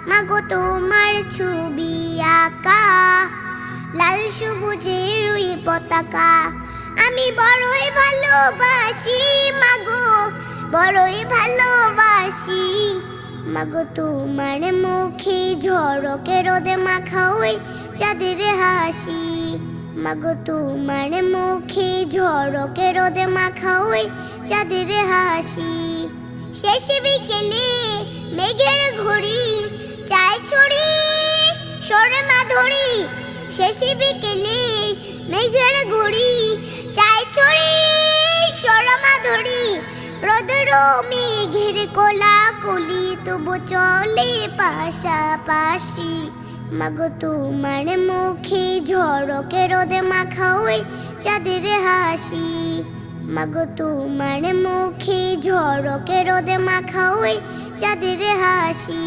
মাগো তোমার ছবি আঁকা, লাল সবুজের ওই পতাকা আমি বড়ই ভালোবাসি মাগো, বড়ই ভালোবাসি। মাগো তোমার মুখে ঝড়কে রোদে মাখা ওই চাঁদের হাসি, মাগো তোমার মুখে ঝড়কে রোদে মাখা ওই চাঁদের হাসি। শেষ বিকেলে মেঘের ঘড়ি চায় ছড়ি সরে মাধুরী, শেষ বিকেলে মেঘের ঘড়ি চায় ছড়ি সরে মাধুরী। রোদের মেঘের কোলাকুলি তবু চলে পাশাপাশি, মাগো তোমার মুখে ঝড়কে রোদে মাখা ওই চাঁদের হাসি, মাগো তোমার মুখে ঝড়কে রোদে মাখা ওই চাঁদের হাসি।